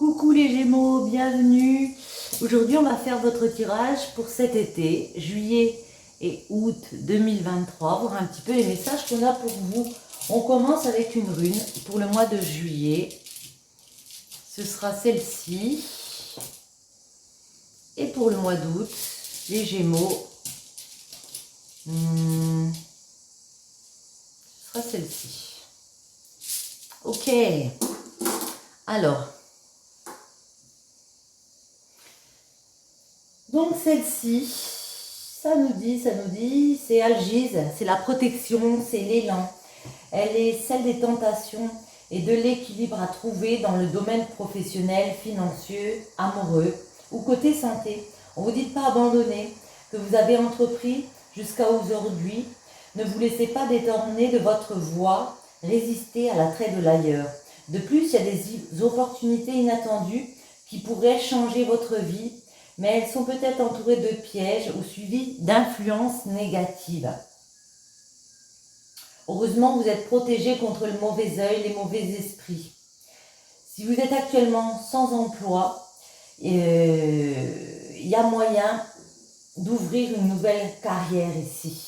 Coucou les Gémeaux, bienvenue. Aujourd'hui, on va faire votre tirage pour cet été, juillet et août 2023, voir un petit peu les messages qu'on a pour vous. On commence avec une rune pour le mois de juillet. Ce sera celle-ci. Et pour le mois d'août, les Gémeaux, ce sera celle-ci. Ok. Alors, donc celle-ci, ça nous dit, c'est Algise, c'est la protection, c'est l'élan. Elle est celle des tentations et de l'équilibre à trouver dans le domaine professionnel, financier, amoureux ou côté santé. On vous dit de ne pas abandonner, que vous avez entrepris jusqu'à aujourd'hui. Ne vous laissez pas détourner de votre voie, résistez à l'attrait de l'ailleurs. De plus, il y a des opportunités inattendues qui pourraient changer votre vie, mais elles sont peut-être entourées de pièges ou suivies d'influences négatives. Heureusement, vous êtes protégé contre le mauvais œil, les mauvais esprits. Si vous êtes actuellement sans emploi, il y a moyen d'ouvrir une nouvelle carrière ici.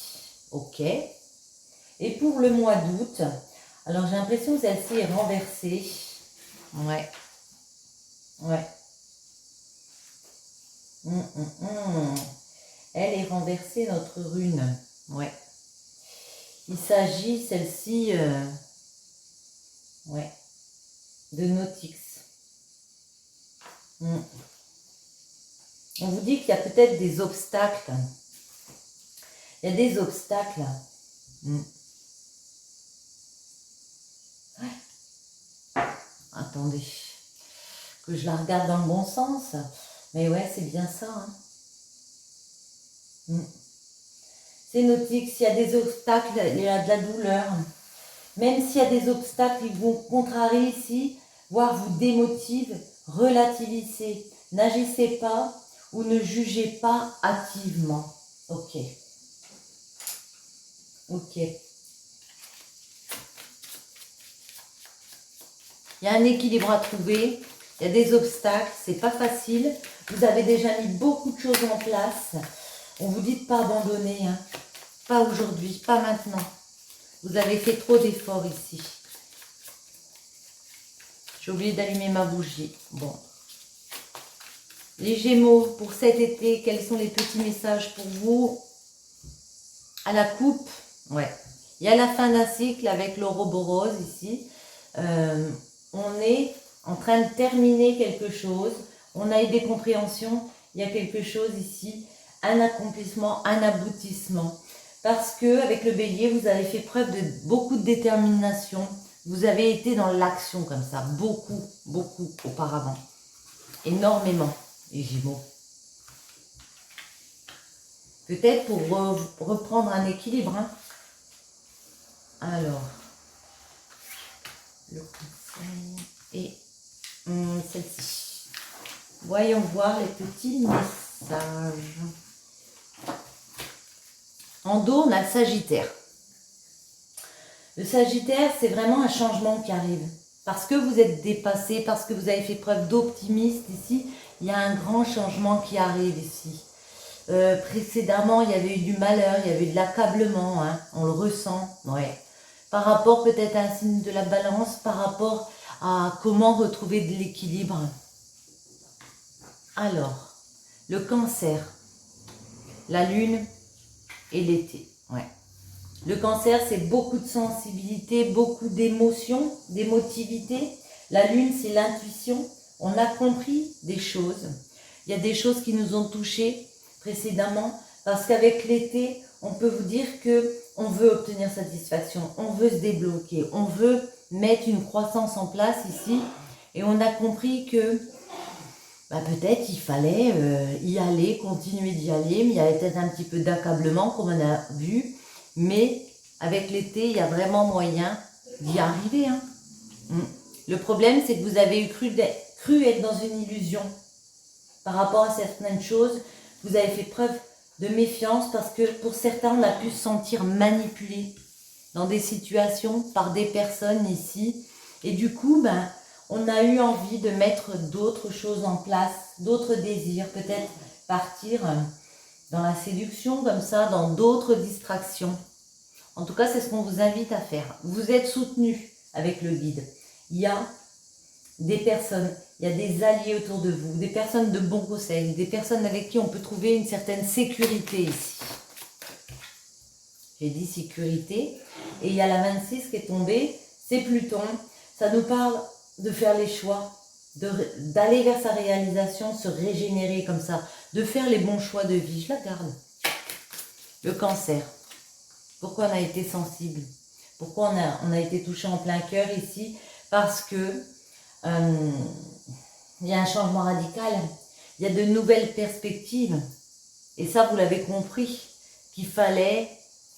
Ok. Et pour le mois d'août, alors j'ai l'impression que celle-ci est renversée. Ouais. Ouais. Elle est renversée, notre rune. Ouais. Il s'agit, celle-ci, ouais, de Notix. On vous dit qu'il y a peut-être des obstacles. Il y a des obstacles. Ouais. Attendez, que je la regarde dans le bon sens. Mais ouais, c'est bien ça. C'est Notix, s'il y a des obstacles, il y a de la douleur. Même s'il y a des obstacles, ils vous contrarient ici, voire vous démotivent, relativisez. N'agissez pas ou ne jugez pas hâtivement. Ok. Ok. Il y a un équilibre à trouver. Il y a des obstacles. C'est pas facile. Vous avez déjà mis beaucoup de choses en place. On vous dit de ne pas abandonner. Pas aujourd'hui, pas maintenant. Vous avez fait trop d'efforts ici. J'ai oublié d'allumer ma bougie. Bon. Les Gémeaux, pour cet été, quels sont les petits messages pour vous? À la coupe, ouais. Il y a la fin d'un cycle avec l'Ouroboros ici. On est en train de terminer quelque chose. On a eu des compréhensions. Il y a quelque chose ici. Un accomplissement, un aboutissement. Parce que avec le Bélier, vous avez fait preuve de beaucoup de détermination. Vous avez été dans l'action comme ça. Beaucoup, beaucoup auparavant. Énormément, les Gémeaux. Peut-être pour reprendre un équilibre. Alors, le conseil et celle-ci. Voyons voir les petits messages. En dos, on a le Sagittaire. Le Sagittaire, c'est vraiment un changement qui arrive. Parce que vous êtes dépassé, parce que vous avez fait preuve d'optimisme ici, il y a un grand changement qui arrive ici. Précédemment, il y avait eu du malheur, il y avait eu de l'accablement, on le ressent, ouais. Par rapport peut-être à un signe de la balance, par rapport à comment retrouver de l'équilibre. Alors, le Cancer, la Lune et l'été, ouais. Le Cancer, c'est beaucoup de sensibilité, beaucoup d'émotions, d'émotivité. La Lune, c'est l'intuition. On a compris des choses. Il y a des choses qui nous ont touchés précédemment, parce qu'avec l'été, on peut vous dire que on veut obtenir satisfaction, on veut se débloquer, on veut mettre une croissance en place ici, et on a compris que peut-être il fallait y aller, continuer d'y aller, mais il y avait peut-être un petit peu d'accablement comme on a vu, mais avec l'été, il y a vraiment moyen d'y arriver. Le problème, c'est que vous avez cru être dans une illusion par rapport à certaines choses. Vous avez fait preuve de méfiance parce que pour certains, on a pu se sentir manipulé dans des situations par des personnes ici. Et du coup, on a eu envie de mettre d'autres choses en place, d'autres désirs, peut-être partir dans la séduction comme ça, dans d'autres distractions. En tout cas, c'est ce qu'on vous invite à faire. Vous êtes soutenu avec le guide. Il y a des personnes, il y a des alliés autour de vous, des personnes de bons conseils, des personnes avec qui on peut trouver une certaine sécurité ici. J'ai dit sécurité. Et il y a la 26 qui est tombée, c'est Pluton. Ça nous parle de faire les choix, d'aller vers sa réalisation, se régénérer comme ça, de faire les bons choix de vie. Je la garde. Le Cancer. Pourquoi on a été sensible? Pourquoi on a été touché en plein cœur ici? Parce que il y a un changement radical, il y a de nouvelles perspectives. Et ça, vous l'avez compris, qu'il fallait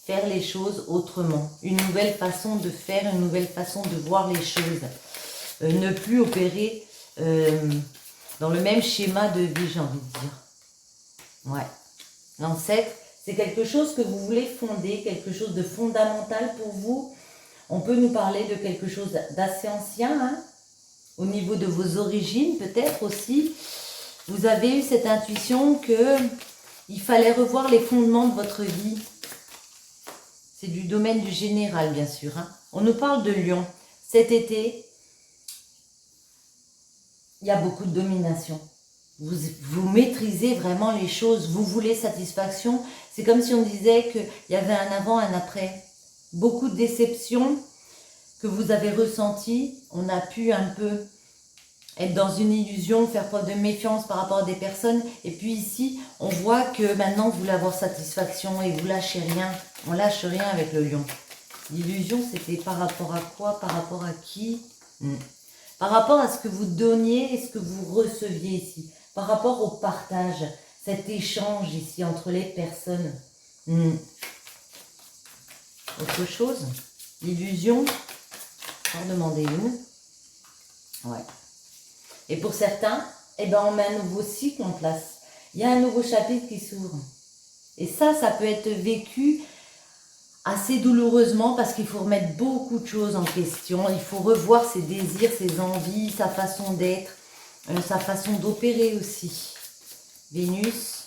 faire les choses autrement. Une nouvelle façon de faire, une nouvelle façon de voir les choses. Ne plus opérer dans le même schéma de vie, j'ai envie de dire. Ouais. L'ancêtre, c'est quelque chose que vous voulez fonder, quelque chose de fondamental pour vous. On peut nous parler de quelque chose d'assez ancien, hein, au niveau de vos origines, peut-être aussi. Vous avez eu cette intuition qu'il fallait revoir les fondements de votre vie. C'est du domaine du général, bien sûr. Hein. On nous parle de Lion. Cet été, il y a beaucoup de domination. Vous maîtrisez vraiment les choses. Vous voulez satisfaction. C'est comme si on disait qu'il y avait un avant, un après. Beaucoup de déceptions que vous avez ressenties. On a pu un peu être dans une illusion, faire preuve de méfiance par rapport à des personnes. Et puis ici, on voit que maintenant, vous voulez avoir satisfaction et vous lâchez rien. On lâche rien avec le lion. L'illusion, c'était par rapport à quoi? Par rapport à qui? Par rapport à ce que vous donniez et ce que vous receviez ici. Par rapport au partage, cet échange ici entre les personnes. Autre chose? L'illusion. On va demander une. Ouais. Et pour certains, eh ben, on met un nouveau cycle en place. Il y a un nouveau chapitre qui s'ouvre. Et ça peut être vécu assez douloureusement parce qu'il faut remettre beaucoup de choses en question. Il faut revoir ses désirs, ses envies, sa façon d'être, sa façon d'opérer aussi. Vénus.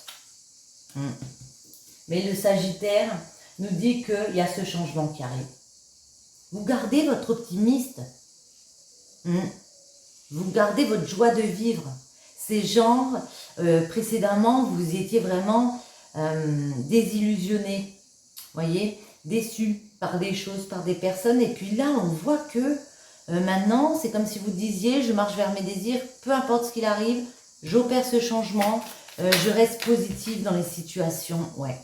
Mais le Sagittaire nous dit qu'il y a ce changement qui arrive. Vous gardez votre optimiste. Vous gardez votre joie de vivre. C'est genre, précédemment, vous étiez vraiment désillusionné. Voyez, déçu par des choses, par des personnes. Et puis là, on voit que maintenant, c'est comme si vous disiez, je marche vers mes désirs, peu importe ce qu'il arrive, j'opère ce changement, je reste positive dans les situations. Ouais.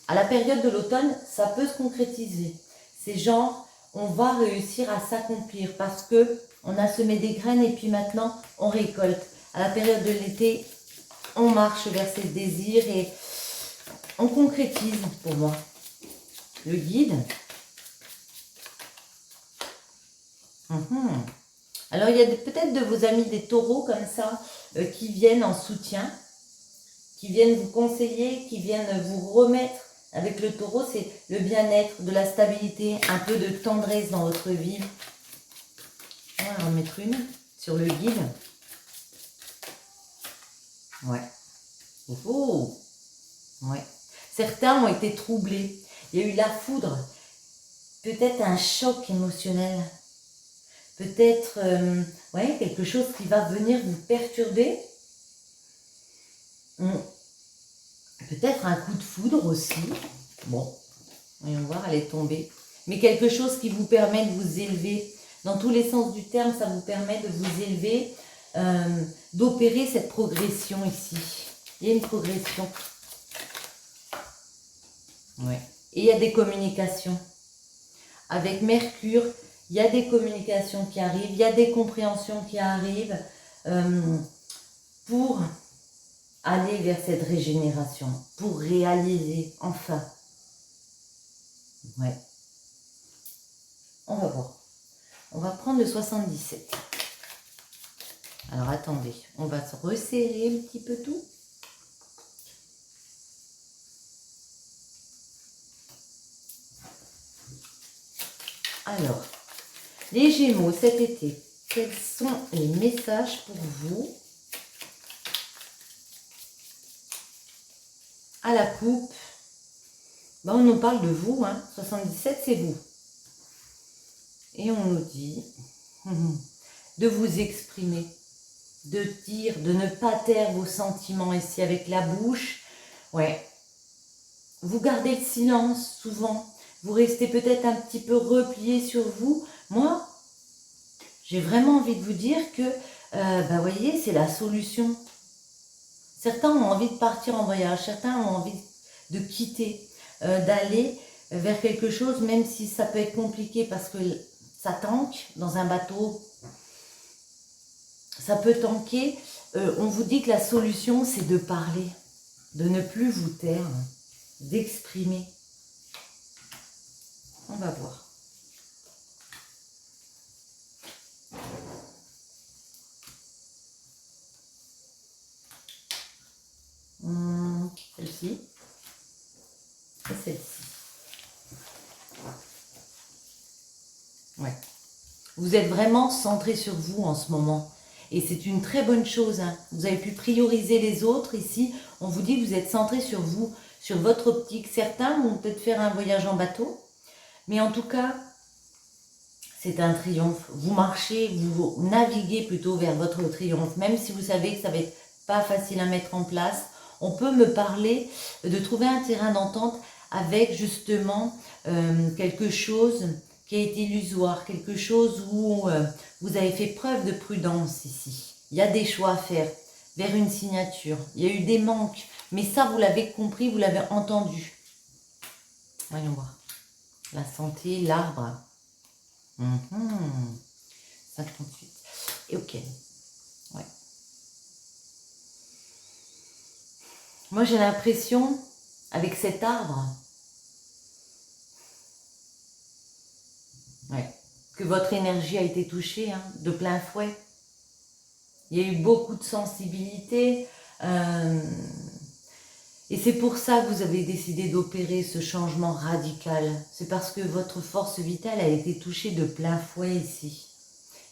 À la période de l'automne, ça peut se concrétiser. C'est genre, on va réussir à s'accomplir parce que on a semé des graines et puis maintenant, on récolte. À la période de l'été, on marche vers ses désirs et on concrétise pour moi. Le guide. Alors, il y a peut-être de vos amis des taureaux comme ça qui viennent en soutien, qui viennent vous conseiller, qui viennent vous remettre. Avec le taureau, c'est le bien-être, de la stabilité, un peu de tendresse dans votre vie. On va en mettre une sur le guide. Ouais. Oh. Ouais. Certains ont été troublés. Il y a eu la foudre. Peut-être un choc émotionnel. Peut-être ouais, quelque chose qui va venir vous perturber. Peut-être un coup de foudre aussi. Bon, voyons voir, elle est tombée. Mais quelque chose qui vous permet de vous élever. Dans tous les sens du terme, ça vous permet de vous élever, d'opérer cette progression ici. Il y a une progression. Ouais. Et il y a des communications. Avec Mercure, il y a des communications qui arrivent, il y a des compréhensions qui arrivent pour aller vers cette régénération, pour réaliser enfin. Ouais. On va voir. On va prendre le 77. Alors attendez, on va se resserrer un petit peu tout. Alors, les Gémeaux cet été, Quels sont les messages pour vous? À la coupe, ben, on nous parle de vous, hein. 77, c'est vous. Et on nous dit de vous exprimer, de dire, de ne pas taire vos sentiments ici avec la bouche. Ouais. Vous gardez le silence souvent. Vous restez peut-être un petit peu replié sur vous. Moi, j'ai vraiment envie de vous dire que, ben, voyez, c'est la solution. Certains ont envie de partir en voyage, certains ont envie de quitter, d'aller vers quelque chose, même si ça peut être compliqué parce que ça tanque dans un bateau. Ça peut tanker. On vous dit que la solution, c'est de parler, de ne plus vous taire, d'exprimer. On va voir. Celle-ci et celle-ci. Ouais. Vous êtes vraiment centré sur vous en ce moment. Et c'est une très bonne chose. Hein. Vous avez pu prioriser les autres. Ici, on vous dit que vous êtes centré sur vous, sur votre optique. Certains vont peut-être faire un voyage en bateau. Mais en tout cas, c'est un triomphe. Vous marchez, vous naviguez plutôt vers votre triomphe. Même si vous savez que ça va être pas facile à mettre en place. On peut me parler de trouver un terrain d'entente avec justement quelque chose qui a été illusoire, quelque chose où vous avez fait preuve de prudence ici. Il y a des choix à faire vers une signature. Il y a eu des manques, mais ça, vous l'avez compris, vous l'avez entendu. Voyons voir. La santé, l'arbre. 58. Et ok. Ouais. Moi, j'ai l'impression, avec cet arbre, ouais, que votre énergie a été touchée hein, de plein fouet. Il y a eu beaucoup de sensibilité. Et c'est pour ça que vous avez décidé d'opérer ce changement radical. C'est parce que votre force vitale a été touchée de plein fouet ici.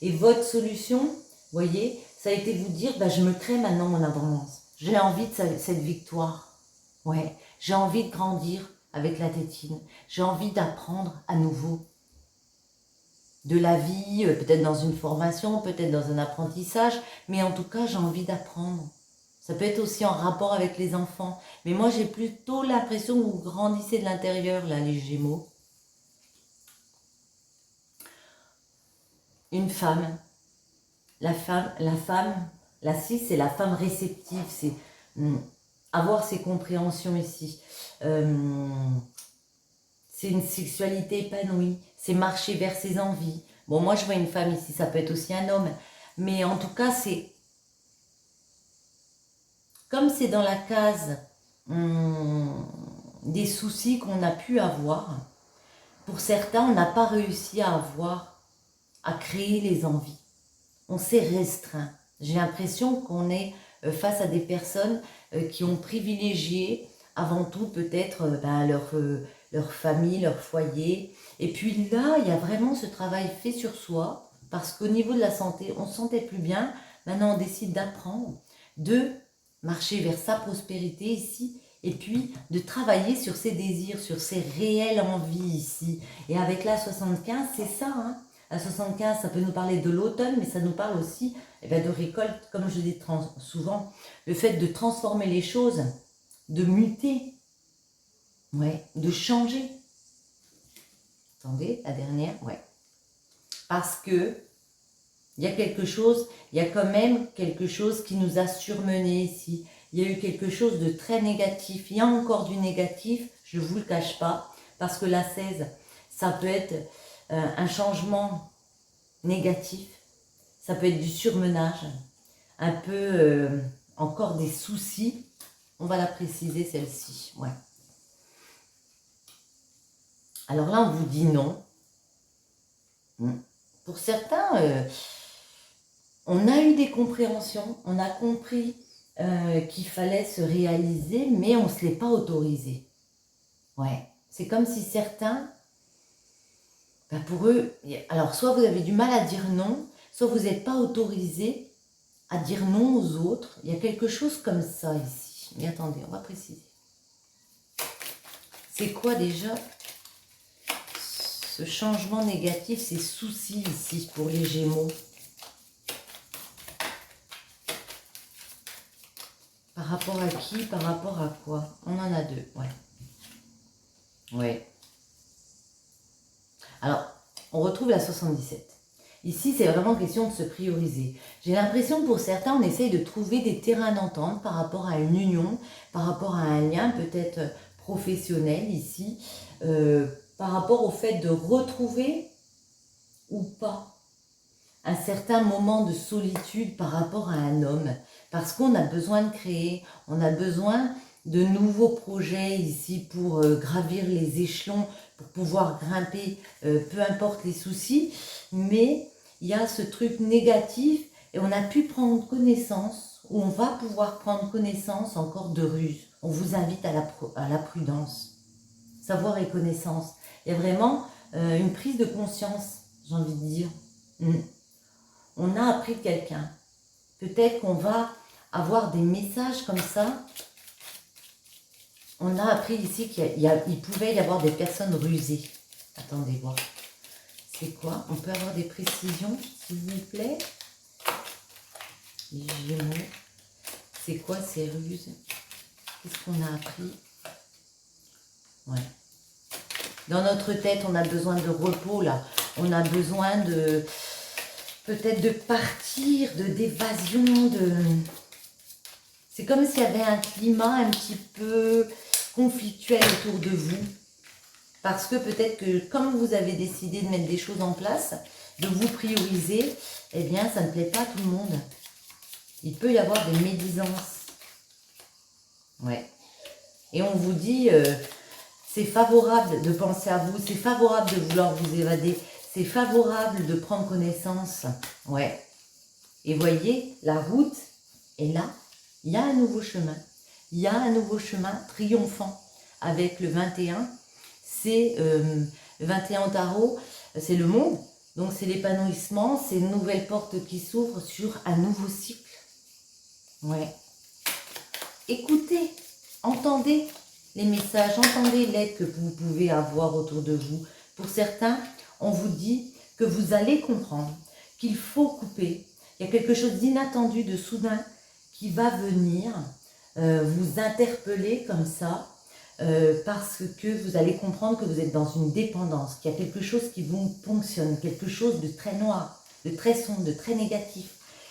Et votre solution, voyez, ça a été de vous dire, bah, je me crée maintenant mon abondance. J'ai envie de cette victoire. Ouais, j'ai envie de grandir avec la tétine. J'ai envie d'apprendre à nouveau de la vie, peut-être dans une formation, peut-être dans un apprentissage, mais en tout cas, j'ai envie d'apprendre. Ça peut être aussi en rapport avec les enfants. Mais moi, j'ai plutôt l'impression que vous grandissez de l'intérieur, là, les Gémeaux. Une femme. La femme, la 6, c'est la femme réceptive. C'est avoir ses compréhensions ici. C'est une sexualité épanouie. C'est marcher vers ses envies. Bon, moi, je vois une femme ici. Ça peut être aussi un homme. Mais en tout cas, c'est... Comme c'est dans la case des soucis qu'on a pu avoir, pour certains, on n'a pas réussi à avoir, à créer les envies. On s'est restreint. J'ai l'impression qu'on est face à des personnes qui ont privilégié avant tout peut-être leur famille, leur foyer. Et puis là, il y a vraiment ce travail fait sur soi, parce qu'au niveau de la santé, on ne se sentait plus bien. Maintenant, on décide d'apprendre, de marcher vers sa prospérité ici, et puis de travailler sur ses désirs, sur ses réelles envies ici. Et avec la 75, c'est ça, hein. La 75, ça peut nous parler de l'automne, mais ça nous parle aussi de récolte, comme je dis souvent, le fait de transformer les choses, de muter, ouais, de changer. Attendez, la dernière, ouais. Parce que il y a quelque chose, il y a quand même quelque chose qui nous a surmenés ici. Il y a eu quelque chose de très négatif. Il y a encore du négatif, je ne vous le cache pas, parce que la 16, ça peut être un changement négatif, ça peut être du surmenage, un peu encore des soucis. On va la préciser celle-ci, ouais. Alors là, on vous dit non. Pour certains, on a eu des compréhensions, on a compris qu'il fallait se réaliser, mais on ne se l'est pas autorisé. Ouais, c'est comme si certains, pour eux, alors soit vous avez du mal à dire non, soit vous n'êtes pas autorisé à dire non aux autres. Il y a quelque chose comme ça ici. Mais attendez, on va préciser. C'est quoi déjà ce changement négatif, ces soucis ici pour les Gémeaux? Par rapport à qui? Par rapport à quoi? On en a deux, ouais. Ouais. Alors, on retrouve la 77. Ici, c'est vraiment question de se prioriser. J'ai l'impression que pour certains, on essaye de trouver des terrains d'entente par rapport à une union, par rapport à un lien peut-être professionnel ici, par rapport au fait de retrouver ou pas un certain moment de solitude par rapport à un homme. Parce qu'on a besoin de créer, on a besoin de nouveaux projets ici pour gravir les échelons, pour pouvoir grimper, peu importe les soucis. Mais il y a ce truc négatif et on a pu prendre connaissance, ou on va pouvoir prendre connaissance encore de ruse. On vous invite à la prudence, savoir et connaissance. Il y a vraiment une prise de conscience, j'ai envie de dire. On a appris de quelqu'un. Peut-être qu'on va avoir des messages comme ça. On a appris ici qu'il pouvait y avoir des personnes rusées. Attendez, voir. C'est quoi? On peut avoir des précisions, s'il vous plaît? Les Gémeaux. C'est quoi ces ruses? Qu'est-ce qu'on a appris? Ouais. Dans notre tête, on a besoin de repos, là. On a besoin de... peut-être de partir, d'évasion, de... C'est comme s'il y avait un climat un petit peu conflictuel autour de vous. Parce que peut-être que comme vous avez décidé de mettre des choses en place, de vous prioriser, eh bien ça ne plaît pas à tout le monde. Il peut y avoir des médisances. Ouais. Et on vous dit, c'est favorable de penser à vous, c'est favorable de vouloir vous évader, c'est favorable de prendre connaissance. Ouais. Et voyez, la route est là. Il y a un nouveau chemin. Il y a un nouveau chemin triomphant avec le 21. C'est le 21 au tarot, c'est le monde. Donc c'est l'épanouissement, c'est une nouvelle porte qui s'ouvre sur un nouveau cycle. Ouais. Écoutez, entendez les messages, entendez l'aide que vous pouvez avoir autour de vous. Pour certains, on vous dit que vous allez comprendre, qu'il faut couper. Il y a quelque chose d'inattendu, de soudain, qui va venir vous interpeller comme ça, parce que vous allez comprendre que vous êtes dans une dépendance, qu'il y a quelque chose qui vous ponctionne, quelque chose de très noir, de très sombre, de très négatif.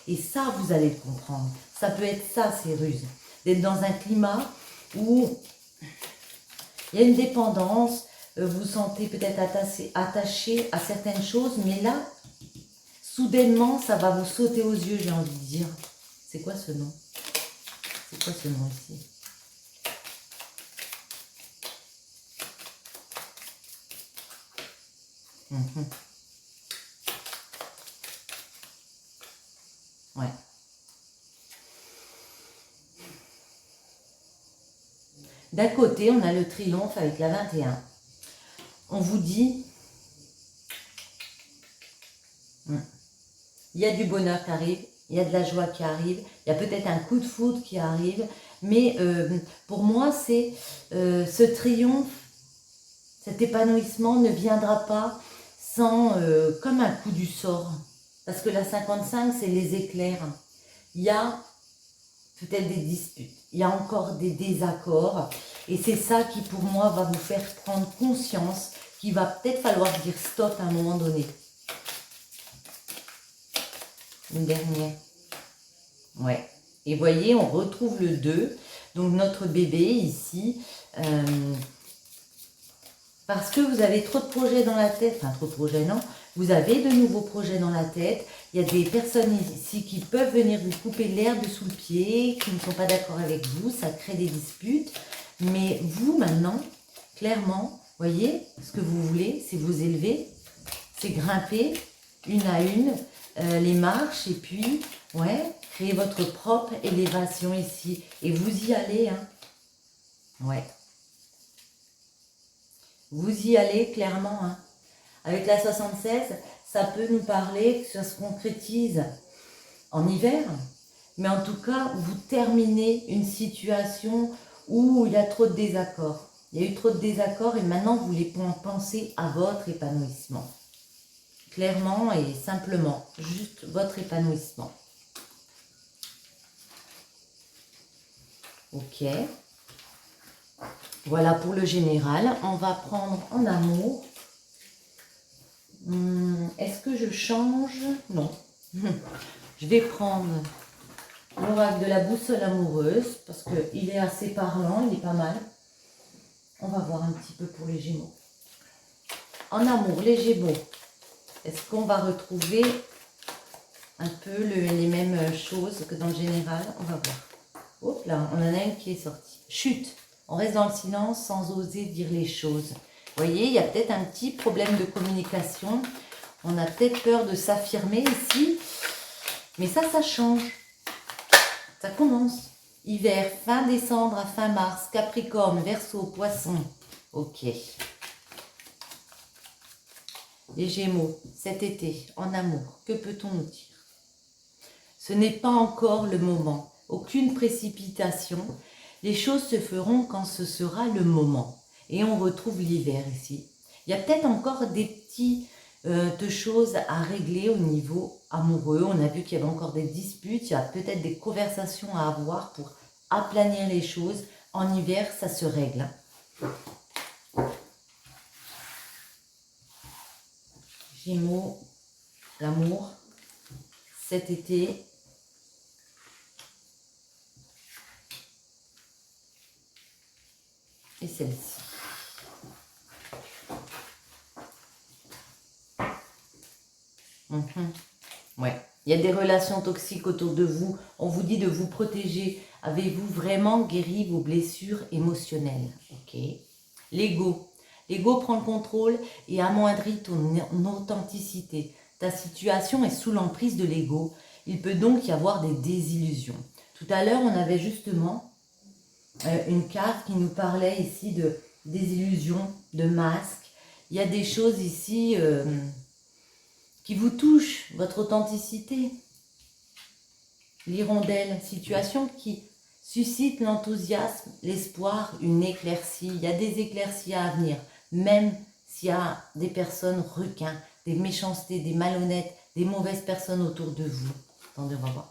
Et ça, vous allez le comprendre. Ça peut être ça, ces ruses. D'être dans un climat où il y a une dépendance, vous vous sentez peut-être attaché à certaines choses, mais là, soudainement, ça va vous sauter aux yeux, j'ai envie de dire. C'est quoi ce nom? C'est quoi ce nom ici? Ouais. D'un côté, on a le triomphe avec la 21. On vous dit, il y a du bonheur qui arrive, il y a de la joie qui arrive, il y a peut-être un coup de foudre qui arrive, mais pour moi, c'est ce triomphe, cet épanouissement ne viendra pas sans, comme un coup du sort. Parce que la 55, c'est les éclairs. Il y a peut-être des disputes, il y a encore des désaccords. Et c'est ça qui, pour moi, va vous faire prendre conscience qu'il va peut-être falloir dire stop à un moment donné. Une dernière. Ouais. Et voyez, on retrouve le 2. Donc notre bébé ici, parce que vous avez trop de projets dans la tête, enfin trop de projets non, vous avez de nouveaux projets dans la tête, il y a des personnes ici qui peuvent venir vous couper l'herbe sous le pied, qui ne sont pas d'accord avec vous, ça crée des disputes, mais vous maintenant, clairement, voyez, ce que vous voulez, c'est vous élever, c'est grimper une à une les marches et puis, ouais, créer votre propre élévation ici, et vous y allez, hein, ouais. Vous y allez clairement, hein. Avec la 76, ça peut nous parler que ça se concrétise en hiver, mais en tout cas, vous terminez une situation où il y a trop de désaccords. Il y a eu trop de désaccords et maintenant, vous voulez penser à votre épanouissement. Clairement et simplement, juste votre épanouissement. Ok. Voilà pour le général. On va prendre en amour. Est-ce que je change? Non. Je vais prendre l'oracle de la boussole amoureuse parce qu'il est assez parlant, il est pas mal. On va voir un petit peu pour les Gémeaux. En amour, les Gémeaux, est-ce qu'on va retrouver un peu les mêmes choses que dans le général? On va voir. Hop là, on en a une qui est sortie. Chute. On reste dans le silence sans oser dire les choses. Vous voyez, il y a peut-être un petit problème de communication. On a peut-être peur de s'affirmer ici. Mais ça change. Ça commence. Hiver, fin décembre à fin mars. Capricorne, Verseau, Poisson. Ok. Les Gémeaux, cet été, en amour, que peut-on nous dire? Ce n'est pas encore le moment. Aucune précipitation. Les choses se feront quand ce sera le moment. Et on retrouve l'hiver ici. Il y a peut-être encore des petites choses à régler au niveau amoureux. On a vu qu'il y avait encore des disputes. Il y a peut-être des conversations à avoir pour aplanir les choses. En hiver, ça se règle. Gémeaux, l'amour, cet été. Et celle-ci. Ouais. Il y a des relations toxiques autour de vous. On vous dit de vous protéger. Avez-vous vraiment guéri vos blessures émotionnelles? Ok. L'ego. L'ego prend le contrôle et amoindrit ton authenticité. Ta situation est sous l'emprise de l'ego. Il peut donc y avoir des désillusions. Tout à l'heure, on avait justement une carte qui nous parlait ici de désillusions, de masques. Il y a des choses ici qui vous touchent, votre authenticité. L'hirondelle, situation qui suscite l'enthousiasme, l'espoir, une éclaircie. Il y a des éclaircies à venir, même s'il y a des personnes requins, des méchancetés, des malhonnêtes, des mauvaises personnes autour de vous. Attendez, on va voir.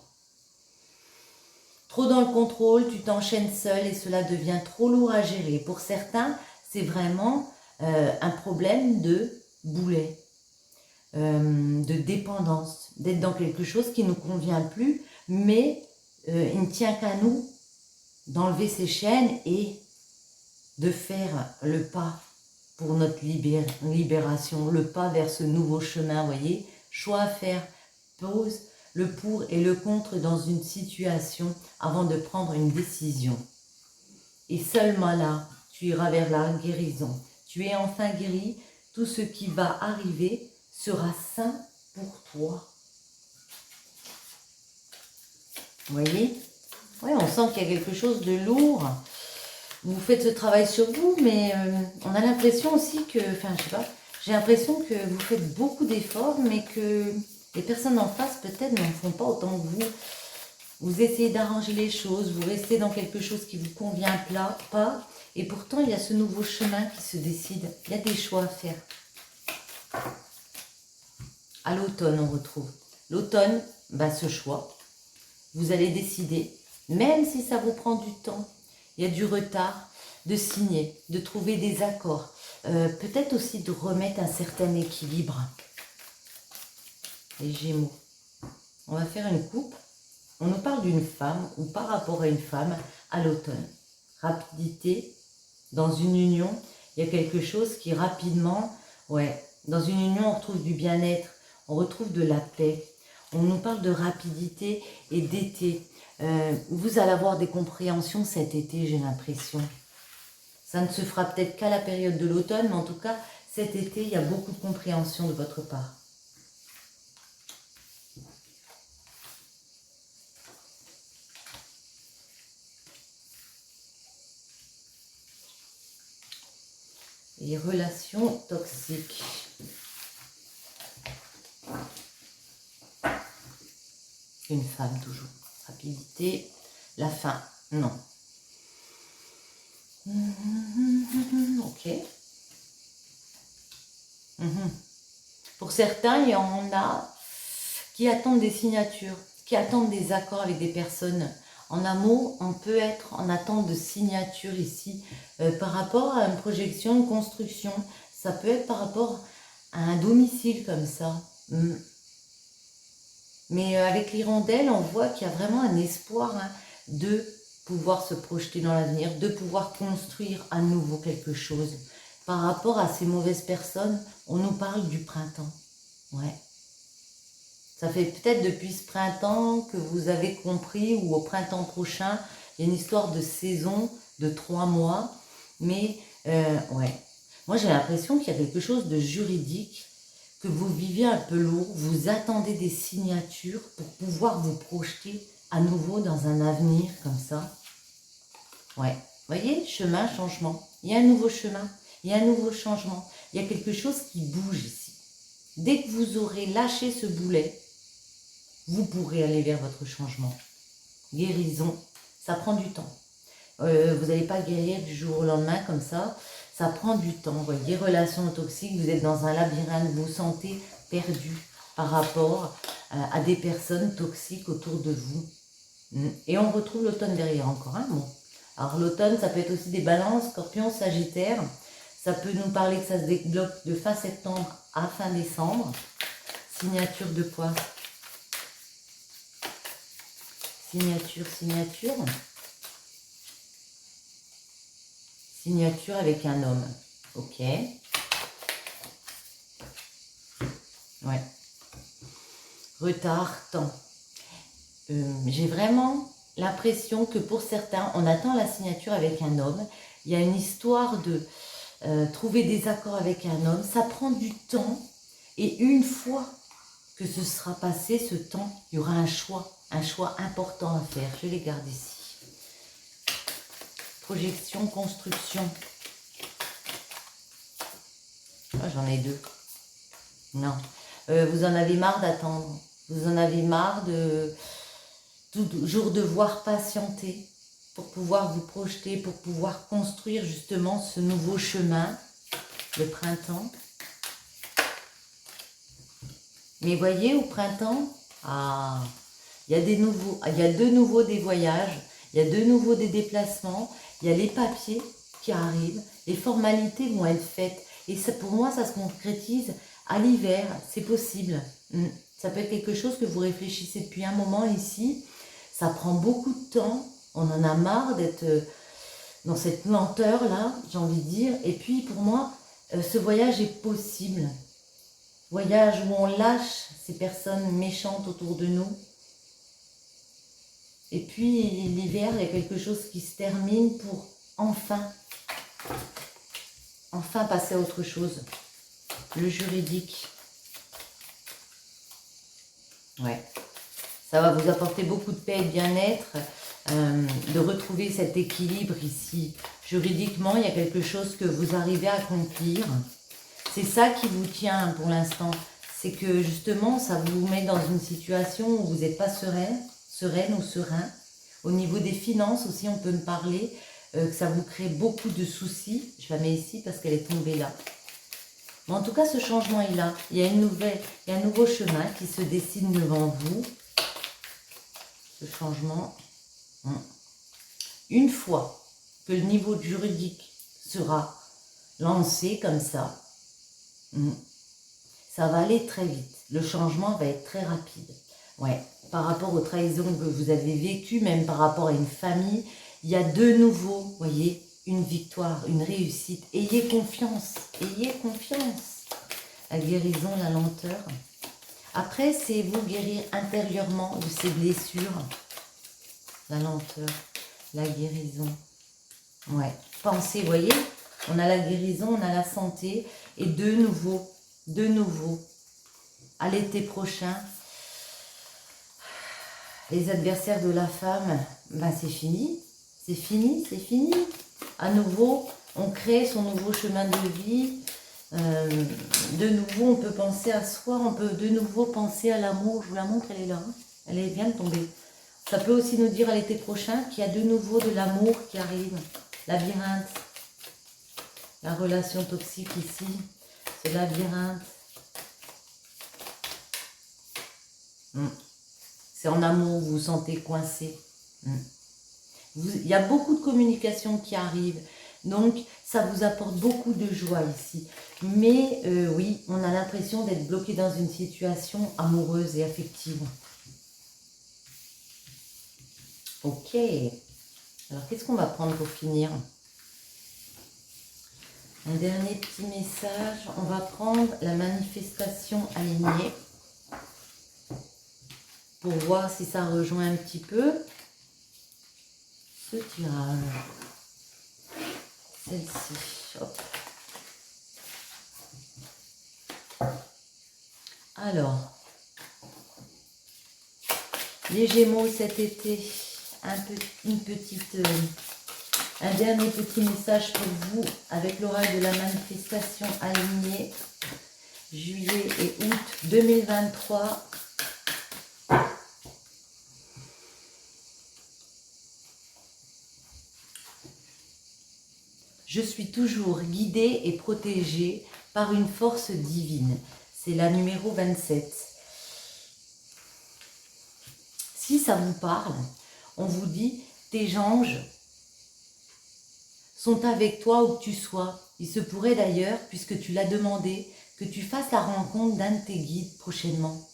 Trop dans le contrôle, tu t'enchaînes seul et cela devient trop lourd à gérer. Pour certains, c'est vraiment un problème de boulet, de dépendance, d'être dans quelque chose qui ne nous convient plus, mais il ne tient qu'à nous d'enlever ces chaînes et de faire le pas pour notre libération, le pas vers ce nouveau chemin, vous voyez. Choix à faire, pose le pour et le contre dans une situation avant de prendre une décision. Et seulement là, tu iras vers la guérison. Tu es enfin guéri, tout ce qui va arriver sera sain pour toi. Vous voyez? Ouais, on sent qu'il y a quelque chose de lourd. Vous faites ce travail sur vous, mais on a l'impression aussi que, enfin, je sais pas, j'ai l'impression que vous faites beaucoup d'efforts, mais que les personnes en face, peut-être, n'en font pas autant que vous. Vous essayez d'arranger les choses, vous restez dans quelque chose qui ne vous convient pas, et pourtant, il y a ce nouveau chemin qui se décide. Il y a des choix à faire. À l'automne, on retrouve. L'automne, ce choix, vous allez décider, même si ça vous prend du temps, il y a du retard, de signer, de trouver des accords, peut-être aussi de remettre un certain équilibre. Les Gémeaux. On va faire une coupe. On nous parle d'une femme ou par rapport à une femme à l'automne. Rapidité, dans une union, il y a quelque chose qui rapidement, dans une union on retrouve du bien-être, on retrouve de la paix. On nous parle de rapidité et d'été. Vous allez avoir des compréhensions cet été, j'ai l'impression. Ça ne se fera peut-être qu'à la période de l'automne, mais en tout cas, cet été, il y a beaucoup de compréhension de votre part. Les relations toxiques. Une femme toujours. Rapidité. La fin. Non. Ok. Pour certains, il y en a qui attendent des signatures, qui attendent des accords avec des personnes. En amour, on peut être en attente de signature ici par rapport à une projection, une construction. Ça peut être par rapport à un domicile comme ça. Mais avec l'hirondelle, on voit qu'il y a vraiment un espoir de pouvoir se projeter dans l'avenir, de pouvoir construire à nouveau quelque chose. Par rapport à ces mauvaises personnes, on nous parle du printemps. Ouais. Ça fait peut-être depuis ce printemps que vous avez compris, ou au printemps prochain, il y a une histoire de saison de 3 mois. Mais, ouais. Moi, j'ai l'impression qu'il y a quelque chose de juridique, que vous vivez un peu lourd, vous attendez des signatures pour pouvoir vous projeter à nouveau dans un avenir comme ça. Ouais. Vous voyez, chemin, changement. Il y a un nouveau chemin, il y a un nouveau changement. Il y a quelque chose qui bouge ici. Dès que vous aurez lâché ce boulet, vous pourrez aller vers votre changement. Guérison, ça prend du temps. Vous n'allez pas guérir du jour au lendemain comme ça. Ça prend du temps. Vous voyez, relations toxiques, vous êtes dans un labyrinthe, vous vous sentez perdu par rapport à des personnes toxiques autour de vous. Et on retrouve l'automne derrière encore. Bon. Alors l'automne, ça peut être aussi des balances, scorpions, sagittaires. Ça peut nous parler que ça se débloque de fin septembre à fin décembre. Signature de quoi? Signature, signature. Signature avec un homme. Ok. Ouais. Retard, temps. J'ai vraiment l'impression que pour certains, on attend la signature avec un homme. Il y a une histoire de trouver des accords avec un homme. Ça prend du temps. Et une fois que ce sera passé, ce temps, il y aura un choix important à faire. Je les garde ici. Projection, construction. Oh, j'en ai 2. Non. Vous en avez marre d'attendre. Vous en avez marre de toujours devoir patienter pour pouvoir vous projeter, pour pouvoir construire justement ce nouveau chemin, le printemps. Mais voyez, au printemps, il y a de nouveau des voyages, il y a de nouveau des déplacements, il y a les papiers qui arrivent, les formalités vont être faites. Et ça, pour moi, ça se concrétise à l'hiver, c'est possible. Ça peut être quelque chose que vous réfléchissez depuis un moment ici. Ça prend beaucoup de temps, on en a marre d'être dans cette lenteur-là, j'ai envie de dire. Et puis, pour moi, ce voyage est possible. Voyage où on lâche ces personnes méchantes autour de nous. Et puis l'hiver, il y a quelque chose qui se termine pour enfin passer à autre chose. Le juridique. Ouais. Ça va vous apporter beaucoup de paix et de bien-être, de retrouver cet équilibre ici. Juridiquement, il y a quelque chose que vous arrivez à accomplir. C'est ça qui vous tient pour l'instant. C'est que justement, ça vous met dans une situation où vous n'êtes pas sereine ou serein. Au niveau des finances aussi, on peut me parler que ça vous crée beaucoup de soucis. Je la mets ici parce qu'elle est tombée là. Mais en tout cas, ce changement est là. Il y a un nouveau chemin qui se dessine devant vous. Ce changement. Une fois que le niveau juridique sera lancé comme ça, ça va aller très vite. Le changement va être très rapide. Ouais. Par rapport aux trahisons que vous avez vécues, même par rapport à une famille, il y a de nouveau, vous voyez, une victoire, une réussite. Ayez confiance. Ayez confiance. La guérison, la lenteur. Après, c'est vous guérir intérieurement de ces blessures. La lenteur, la guérison. Ouais. Pensez, vous voyez, on a la guérison, on a la santé. Et de nouveau, à l'été prochain, les adversaires de la femme, ben c'est fini. C'est fini, c'est fini. À nouveau, on crée son nouveau chemin de vie. De nouveau, on peut penser à soi, on peut de nouveau penser à l'amour. Je vous la montre, elle est là. Elle vient de tomber. Ça peut aussi nous dire à l'été prochain qu'il y a de nouveau de l'amour qui arrive. Labyrinthe. La relation toxique ici, ce labyrinthe. C'est en amour, vous vous sentez coincé. Il y a beaucoup de communication qui arrive. Donc, ça vous apporte beaucoup de joie ici. Mais oui, on a l'impression d'être bloqué dans une situation amoureuse et affective. Ok. Alors, qu'est-ce qu'on va prendre pour finir? Un dernier petit message. On va prendre la manifestation alignée. Pour voir si ça rejoint un petit peu ce tirage. Celle-ci. Hop. Alors, les Gémeaux cet été, un dernier petit message pour vous avec l'oracle de la manifestation alignée, juillet et août 2023. Je suis toujours guidée et protégée par une force divine. C'est la numéro 27. Si ça vous parle, on vous dit, tes anges sont avec toi où que tu sois. Il se pourrait d'ailleurs, puisque tu l'as demandé, que tu fasses la rencontre d'un de tes guides prochainement.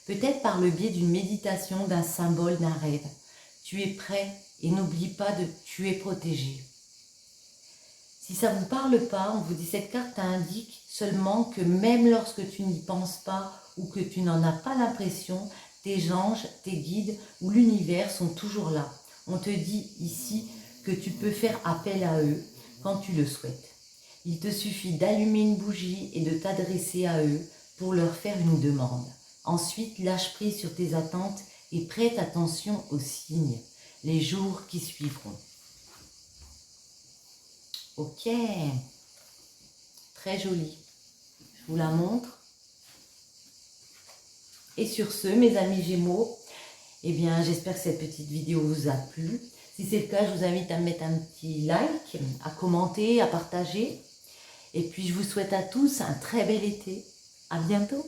Peut-être par le biais d'une méditation, d'un symbole, d'un rêve. Tu es prêt et n'oublie pas de tu es protégé. Si ça ne vous parle pas, on vous dit cette carte indique seulement que même lorsque tu n'y penses pas ou que tu n'en as pas l'impression, tes anges, tes guides ou l'univers sont toujours là. On te dit ici que tu peux faire appel à eux quand tu le souhaites. Il te suffit d'allumer une bougie et de t'adresser à eux pour leur faire une demande. Ensuite, lâche prise sur tes attentes et prête attention aux signes, les jours qui suivront. Ok, très jolie. Je vous la montre. Et sur ce, mes amis Gémeaux, eh bien, j'espère que cette petite vidéo vous a plu. Si c'est le cas, je vous invite à mettre un petit like, à commenter, à partager. Et puis, je vous souhaite à tous un très bel été. À bientôt.